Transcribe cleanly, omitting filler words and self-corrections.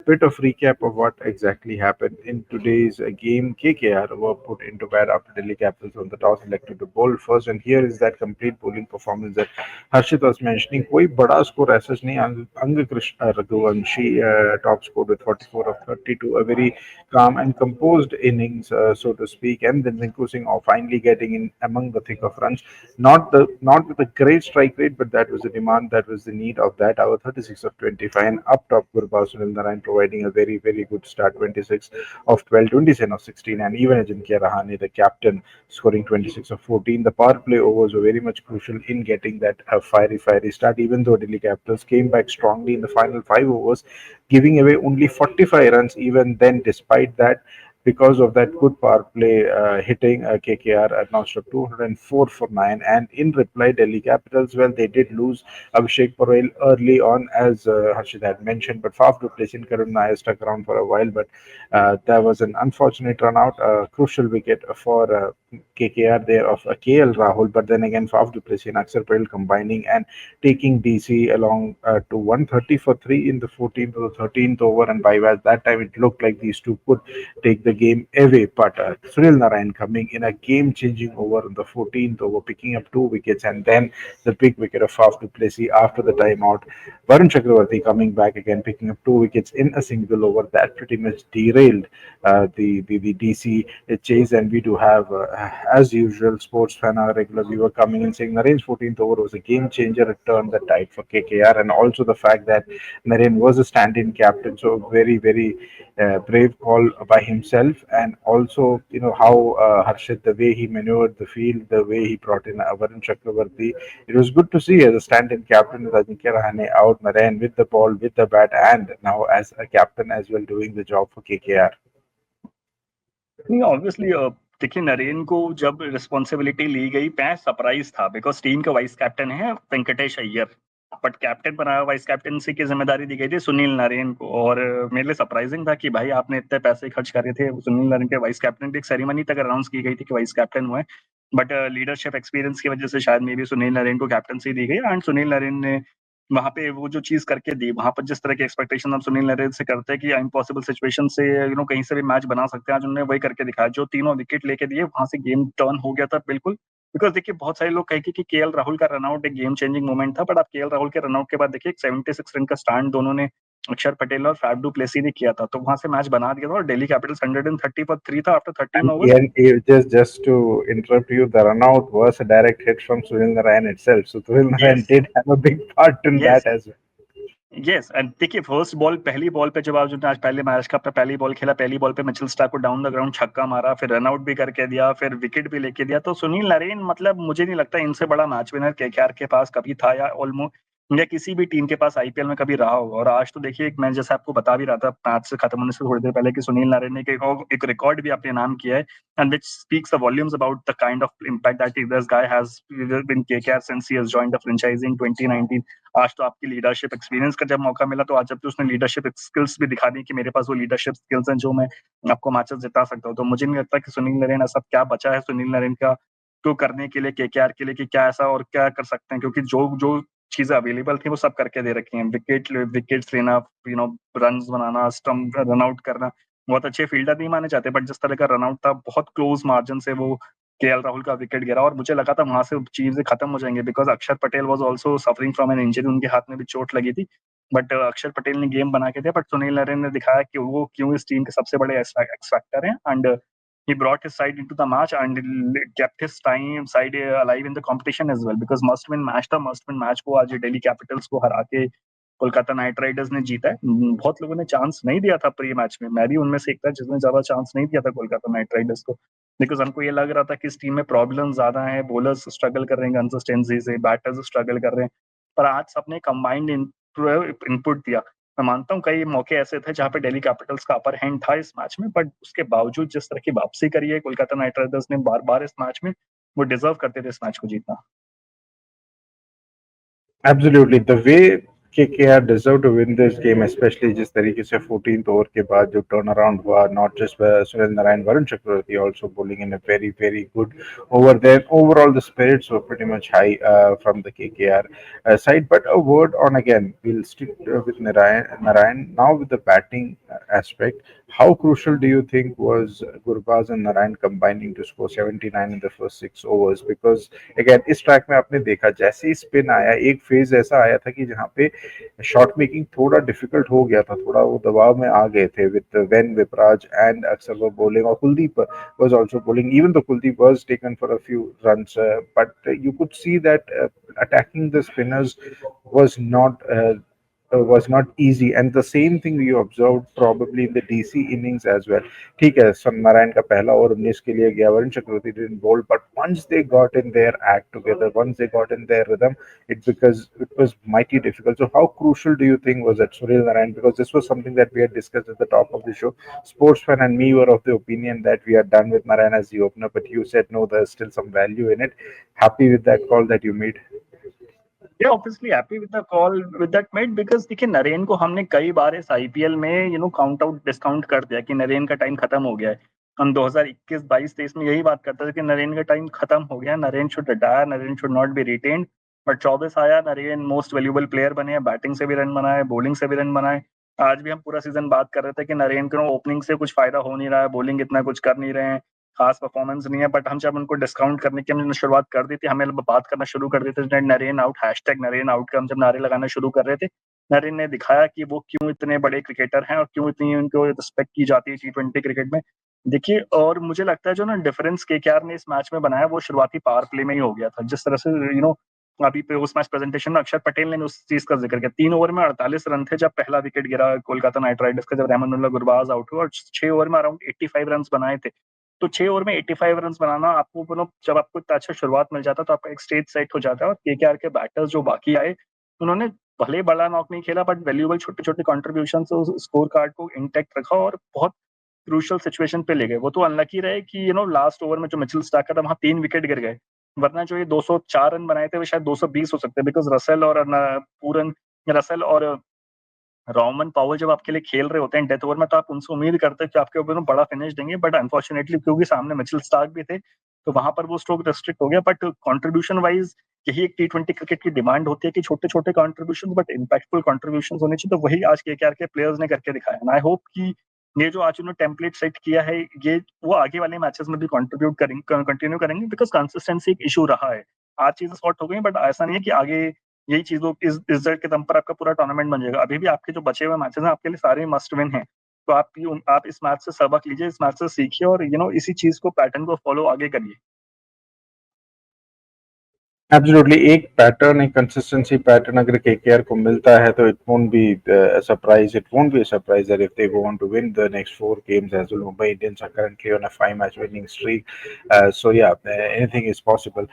bit of recap of what exactly happened in today's game. KKR were put into bat after Delhi Capitals on the toss elected to bowl first, and here is that complete bowling performance that Harshit was mentioning. कोई बड़ा score ऐसा नहीं. अंग Krishna Raghuvanshi top scored with 44 of 32, a very calm and composed innings, so to speak, and then Rinku Singh finally getting in among the thick of runs. Not with a great strike rate, but that was the demand, that was the need of that hour. 36 of 25, and up top Gurbaz Sunil Narayan providing a very good start. 26 of 12, 27 of 16, and even Ajinkya Rahane, the captain, scoring 26 of 14. The power play overs were very much crucial in getting that fiery start. Even though Delhi Capitals came back strongly in the final 5 overs, giving away only 45 runs. Even then, despite that, because of that good power play hitting, KKR at non-stop 204 for 9. And in reply, Delhi Capitals, well, they did lose Abhishek Patel early on, as Harshit had mentioned, but Faf du Plessis and Karun Nair stuck around for a while. But there was an unfortunate run out, a crucial wicket for KKR there of KL Rahul. But then again, Faf du Plessis and Axar Patel combining and taking DC along to 130 for 3 in the 14th or the 13th over. And by that time, it looked like these two could take the game away. But Sunil Narayan coming in a game changing over on the 14th over, picking up 2 wickets, and then the big wicket of Faf du Plessis after the timeout. Varun Chakravarti coming back again, picking up 2 wickets in a single over. That pretty much derailed the DC chase. And we do have, as usual, sports fan, our regular viewer coming in saying Narayan's 14th over was a game changer. It turned the tide for KKR, and also the fact that Narayan was a stand-in captain, so very brave call by himself. And also, how Harshit, the way he maneuvered the field, the way he brought in Varun Chakravarti, it was good to see as a stand-in captain with Ajinkya Rahane out, Narayan with the ball, with the bat, and now as a captain as well doing the job for KKR. नहीं obviously देखिए नरेन को जब responsibility ली गई मैं surprise था because team का vice captain है Venkatesh Iyer but captain बनाया वाइस कैप्टनसी की जिम्मेदारी दी गई थी सुनील नारायण को और मेरे लिए सरप्राइजिंग था कि भाई आपने इतने पैसे खर्च करे थे सुनील नारायण के वाइस कैप्टन एक सेरेमनी तक अनाउंस की गई थी कि वाइस कैप्टन हुए बट लीडरशिप एक्सपीरियंस की वजह से शायद मे भी सुनील नारायण को कैप्टनसी दी गई एंड सुनील नारायण ने वहां पे वो जो चीज करके दी वहां पर जिस तरह की एक्सपेक्टेशन हम सुनील नारायण से करते हैं कि इम्पॉसिबल सिचुएशन से कहीं से भी मैच बना सकते हैं आज उन्होंने वही करके दिखाया जो 3 विकेट लेके दिए वहां से गेम टर्न हो गया था बिल्कुल बिकॉज देखिए बहुत सारे लोग कहेंगे कि केएल राहुल का रनआउट एक गेम चेंजिंग मोमेंट था बट आप केएल राहुल के रनआउट के बाद देखिए 76 रन का स्टैंड दोनों ने अक्षर पटेल और फैफ डू प्लेसी ने किया था तो वहां से मैच बना दिया था और दिल्ली कैपिटल्स 130 पर 3 था after 13 overs And just to interrupt you, the run out was a direct hit from Sunil Narayan itself. So Sunil Narayan yes did have a big part in that yes as well. Yes and देखिए first ball पहली ball पे जब आप आज पहले match का पहली ball खेला पहली बॉल पे मिचेल स्टार्क को डाउन द ग्राउंड छक्का मारा फिर रन आउट भी करके दिया फिर विकेट भी लेके दिया तो सुनील नारायण मतलब मुझे नहीं लगता इनसे बड़ा मैच विनर केकेआर के पास कभी था या ऑलमोस्ट या किसी भी टीम के पास आईपीएल में कभी रहा होगा और आज तो देखिए मैं जैसे आपको बता भी रहा था मैच से खत्म होने से थोड़ी देर पहले कि सुनील नारायण ने एक रिकॉर्ड भी अपने नाम किया है and which speaks the volumes about the kind of impact that this guy has been KKR since he has joined the franchise in 2019 आज तो आपकी लीडरशिप एक्सपीरियंस का जब मौका मिला तो आज जब उसने लीडरशिप स्किल्स भी दिखा दी कि मेरे पास वो लीडरशिप स्किल्स हैं जो मैं आपको मैचेस जिता सकता हूँ तो मुझे नहीं लगता कि सुनील नारायण ऐसा क्या बचा है सुनील नारायण का तो करने के लिए केकेआर के लिए कि क्या ऐसा और क्या कर सकते हैं क्योंकि जो जो चीजें अवेलेबल थी वो सब करके दे रखी हैं विकेट्स लेना रन बनाना स्टम्प रन आउट करना बहुत अच्छे फील्डर नहीं माने जाते बट जिस तरह का रनआउट था बहुत क्लोज मार्जिन से वो केएल राहुल का विकेट गिरा और मुझे लगा था वहां से चीजें खत्म हो जाएंगी बिकॉज अक्षर Patel was also suffering from an injury उनके हाथ में भी चोट लगी थी बट अक्षर पटेल ने गेम बना के दिया बट सुनील नारायण ने दिखाया कि वो क्यों इस टीम के सबसे बड़े एक्स फैक्टर हैं and he brought his side into the match and kept his side alive in the competition as well because must win match को आज दिल्ली कैपिटल्स को हरा के कोलकाता नाइट राइडर्स ने जीता है बहुत लोगों ने चांस नहीं दिया था प्री मैच में मैं भी उनमें से एक था जिसने ज्यादा चांस नहीं दिया था कोलकाता नाइट राइडर्स को बिकॉज हमको ये लग रहा था कि इस टीम में प्रॉब्लम ज्यादा है बॉलर्स स्ट्रगल कर रहे हैं कंसिस्टेंसी से बैटर्स स्ट्रगल कर रहे हैं पर आज सबने कंबाइंड इनपुट दिया मैं मानता हूँ कई मौके ऐसे थे जहाँ पे दिल्ली कैपिटल्स का अपर हैंड था इस मैच में बट उसके बावजूद जिस तरह की वापसी करी है कोलकाता नाइट राइडर्स ने बार बार इस मैच में वो डिजर्व करते थे इस मैच को जीतना Absolutely. The way KKR deserve to win this game, especially जिस तरीके से 14th ओवर के बाद जो टर्न अराउंड हुआ, not just Sunil Narine, Varun Chakravarti also bowling in a very very good over there. Overall, the spirits were pretty much high from the KKR side. But a word on again, we'll stick with Narine now with the batting aspect. How crucial do you think was Gurbaz and Narine combining to score 79 in the first 6 overs? Because again इस track में आपने देखा जैसे ही spin आया एक phase ऐसा आया था कि जहाँ पे शॉट मेकिंग थोड़ा डिफिकल्ट हो गया था, थोड़ा वो दबाव में आ गए थे विद वेन विपराज एंड अक्सर वो bowling और Kuldeep was also bowling, even though Kuldeep was taken for a few runs, but you could see that attacking the spinners was not easy, and the same thing you observed probably in the DC innings as well. ठीक है, सन नारायण का पहला over 19 के लिए गया, Varun Chakravarthy didn't bowl, but once they got in their act together, once they got in their rhythm, it was mighty difficult. So how crucial do you think was that Suril Narayan? Because this was something that we had discussed at the top of the show. Sportsfan and me were of the opinion that we are done with Narayan as the opener, but you said no, there's still some value in it. Happy with that call that you made? Yeah, obviously happy with the call with that made because देखिए नरेन को हमने कई बार इस IPL में count out discount कर दिया कि नरेन का टाइम खत्म हो गया है। हम 2021, 22, 23 में यही बात करते थे कि नरेन का टाइम खत्म हो गया, Narine should retire, Narine should not be retained. But 24 आया, नरेन मोस्ट वैल्यूएबल प्लेयर बने, बैटिंग से भी रन बनाए, बॉलिंग से भी रन बनाए। आज भी हम पूरा सीजन बात कर रहे थे कि नरेन को ओपनिंग से कुछ फायदा हो नहीं रहा है, बॉलिंग इतना कुछ कर नहीं रहे हैं, खास परफॉर्मेंस नहीं है। बट हम जब उनको डिस्काउंट करने की हमने शुरुआत कर दी थी, हमें बात करना शुरू कर देते थे Narine out, hashtag Narine out का हम जब नारे लगाना शुरू कर रहे थे, नरेन ने दिखाया कि वो क्यों इतने बड़े क्रिकेटर हैं और क्यों इतनी उनको रिस्पेक्ट की जाती है T20 क्रिकेट में। देखिए, और मुझे लगता है जो ना डिफरेंस केकेआर ने इस मैच में बनाया वो शुरुआती पावर प्ले में ही हो गया था। जिस तरह से अभी पोस्ट मैच प्रेजेंटेशन में अक्षर पटेल ने उस चीज का जिक्र किया। 3 ओवर में 48 रन थे जब पहला विकेट गिरा कोलकाता नाइट राइडर्स का, जब रहमानुल्लाह गुरबाज आउट हुआ, और 6 ओवर में अराउंड 85 रन बनाए थे। तो 6 ओवर में 85 रन बनाना आपको जब आपको इतना अच्छा शुरुआत मिल जाता है तो आपका एक स्टेज सेट हो जाता है। और केकेआर के बैटर्स जो बाकी आए उन्होंने भले बड़ा नॉक नहीं खेला बट वैल्यूएबल छोटे-छोटे कंट्रीब्यूशन से उस स्कोर कार्ड को इंटैक्ट रखा और बहुत क्रूशियल सिचुएशन पे ले गए। वो तो अनलकी रहे कि लास्ट ओवर में जो मिचेल स्टार्क था वहाँ 3 विकेट गिर गए। वरना जो ये 204 रन बनाए थे वो शायद 220 हो सकते हैं, बिकॉज़ रसेल और रॉमन पावल जब आपके लिए खेल रहे होते हैं डेथ ओवर में तो आप उनसे उम्मीद करते हैं कि आपके ऊपर बड़ा फिनिश देंगे, बट अनफॉर्चुनेटली क्योंकि सामने मिचेल स्टार्क भी थे तो वहां पर वो स्ट्रोक रेस्ट्रिक्ट हो गया। बट कंट्रीब्यूशन वाइज यही एक T20 क्रिकेट की डिमांड होती है कि छोटे-छोटे कंट्रीब्यूशन बट इंपैक्टफुल कंट्रीब्यूशंस होने चाहिए, तो वही आज केकेआर के प्लेयर्स ने करके दिखाया। एंड आई होप कि ये जो आज उन्होंने टेम्पलेट सेट किया है ये वो आगे वाले मैचेस में भी कंटिन्यू करेंगे बिकॉज कंसिस्टेंसी एक इशू रहा है। आज चीजें सॉर्ट हो गई बट ऐसा नहीं है कि आगे यही चीजों इस रिजल्ट के दम पर आपका पूरा टूर्नामेंट बन जाएगा। अभी भी आपके जो बचे हुए मैचेस हैं आपके लिए सारे मस्ट विन हैं। तो आप इस मैच से सबक लीजिए, इस मैच से सीखिए और इसी चीज को पैटर्न को फॉलो आगे करिए। एब्सोल्युटली, एक पैटर्न, एक कंसिस्टेंसी पैटर्न अगर केकेआर को मिलता है तो it won't be a surprise that if they go on to win the next 4 games as well. Mumbai Indians are currently on a 5-match winning streak, so yeah, anything is possible.